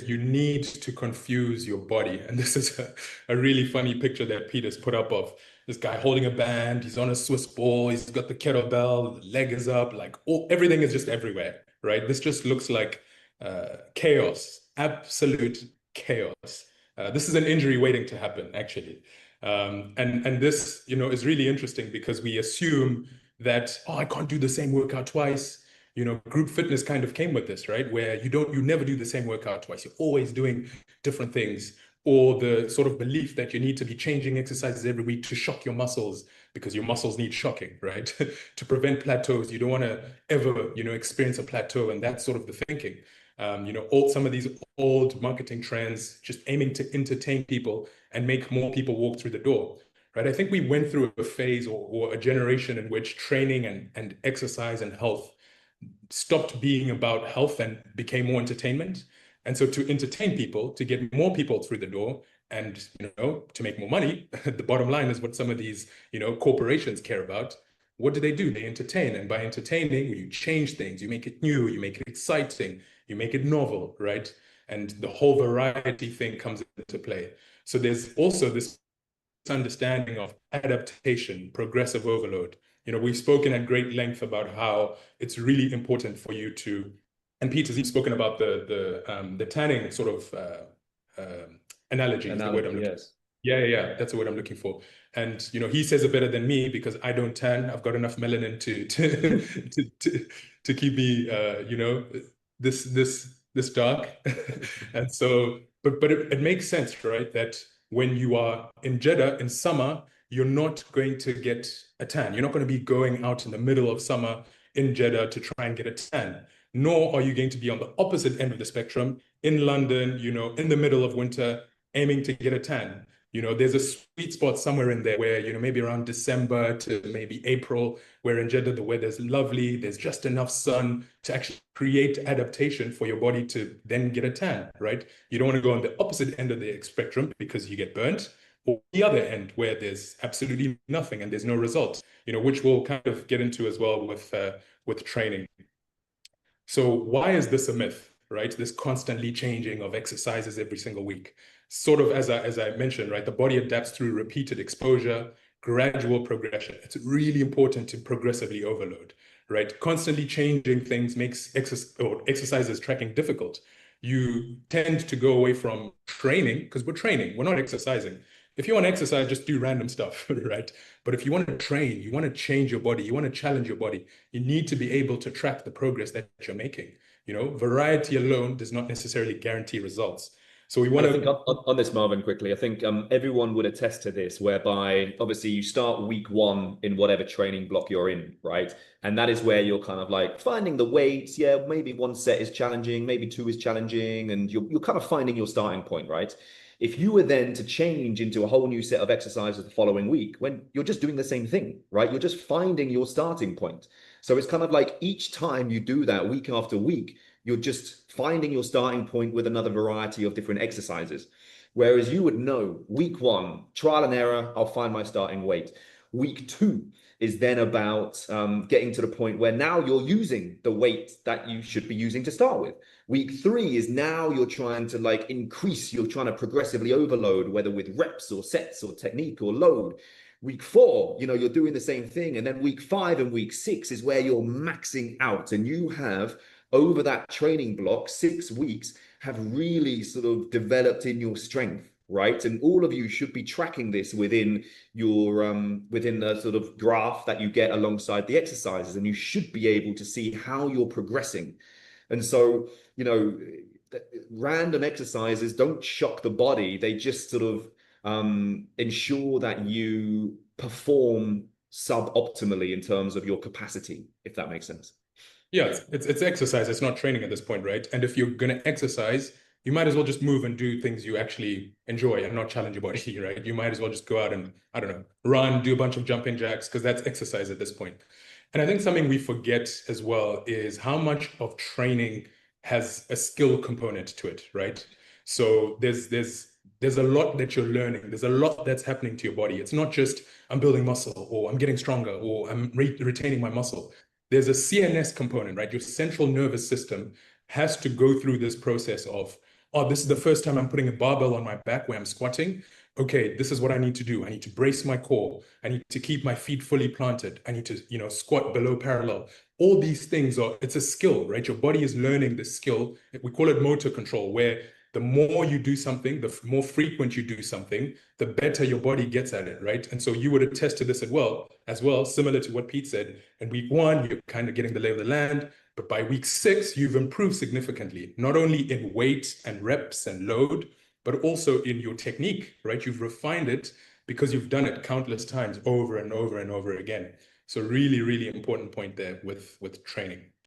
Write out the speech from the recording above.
you need to confuse your body. And this is a really funny picture that Peter's put up of this guy holding a band. He's on a Swiss ball. He's got the kettlebell. The leg is up. Like everything is just everywhere, right? This just looks like chaos, absolute chaos. This is an injury waiting to happen, actually. And this, is really interesting because we assume that, oh, I can't do the same workout twice. Group fitness kind of came with this, right? Where you never do the same workout twice. You're always doing different things, or the sort of belief that you need to be changing exercises every week to shock your muscles because your muscles need shocking, right? To prevent plateaus. You don't want to ever, experience a plateau, and that's sort of the thinking. Some of these old marketing trends just aiming to entertain people and make more people walk through the door, right? I think we went through a phase or a generation in which training and exercise and health stopped being about health and became more entertainment. And so to entertain people, to get more people through the door, and to make more money, the bottom line is what some of these corporations care about. What do? They entertain, and by entertaining, you change things, you make it new, you make it exciting, you make it novel, right? And the whole variety thing comes into play. So there's also this understanding of adaptation, progressive overload. We've spoken at great length about how it's really important for you to, and Peter's even spoken about the tanning sort of analogy. Is the word I'm looking for. Yeah, that's the word I'm looking for. And he says it better than me because I don't tan. I've got enough melanin to keep me this dark. And so, but it makes sense, right? That when you are in Jeddah in summer, you're not going to get a tan. You're not going to be going out in the middle of summer in Jeddah to try and get a tan. Nor are you going to be on the opposite end of the spectrum in London, in the middle of winter, aiming to get a tan. There's a sweet spot somewhere in there where, maybe around December to maybe April, where in Jeddah the weather's lovely, there's just enough sun to actually create adaptation for your body to then get a tan, right? You don't want to go on the opposite end of the spectrum because you get burnt, or the other end where there's absolutely nothing and there's no results, which we'll kind of get into as well with training. So why is this a myth, right? This constantly changing of exercises every single week. Sort of as I mentioned, right? The body adapts through repeated exposure, gradual progression. It's really important to progressively overload, right? Constantly changing things makes exercises tracking difficult. You tend to go away from training because we're training, we're not exercising. If you want to exercise, just do random stuff, right? But if you want to train, you want to change your body, you want to challenge your body, you need to be able to track the progress that you're making. Variety alone does not necessarily guarantee results. So we want to think on this, Marvin, quickly. I think everyone would attest to this, whereby obviously you start week one in whatever training block you're in, right? And that is where you're kind of like finding the weights. Yeah, maybe one set is challenging, maybe two is challenging, and you're kind of finding your starting point, right? If you were then to change into a whole new set of exercises the following week, when you're just doing the same thing, right? You're just finding your starting point. So it's kind of like each time you do that week after week, you're just finding your starting point with another variety of different exercises. Whereas you would know week one, trial and error, I'll find my starting weight. Week two is then about getting to the point where now you're using the weight that you should be using to start with. Week three is now you're trying to increase, you're trying to progressively overload, whether with reps or sets or technique or load. Week four, you're doing the same thing. And then week five and week six is where you're maxing out, and you have over that training block, 6 weeks, have really sort of developed in your strength, right? And all of you should be tracking this within your within the sort of graph that you get alongside the exercises, and you should be able to see how you're progressing. And so, random exercises don't shock the body. They just sort of ensure that you perform suboptimally in terms of your capacity, if that makes sense. Yeah, it's exercise. It's not training at this point, right? And if you're going to exercise, you might as well just move and do things you actually enjoy and not challenge your body, right? You might as well just go out and, I don't know, run, do a bunch of jumping jacks, because that's exercise at this point. And I think something we forget as well is how much of training has a skill component to it, right? So there's a lot that you're learning. There's a lot that's happening to your body. It's not just I'm building muscle, or I'm getting stronger, or I'm retaining my muscle. There's a CNS component, right? Your central nervous system has to go through this process of oh, this is the first time I'm putting a barbell on my back where I'm squatting. Okay, this is what I need to do. I need to brace my core. I need to keep my feet fully planted. I need to, squat below parallel. All these things it's a skill, right? Your body is learning the skill. We call it motor control, where the more you do something, the more frequent you do something, the better your body gets at it, right? And so you would attest to this as well, similar to what Pete said. In week 1, you're kind of getting the lay of the land, but by week 6, you've improved significantly, not only in weight and reps and load, but also in your technique, right? You've refined it because you've done it countless times over and over and over again. So really, really important point there with training.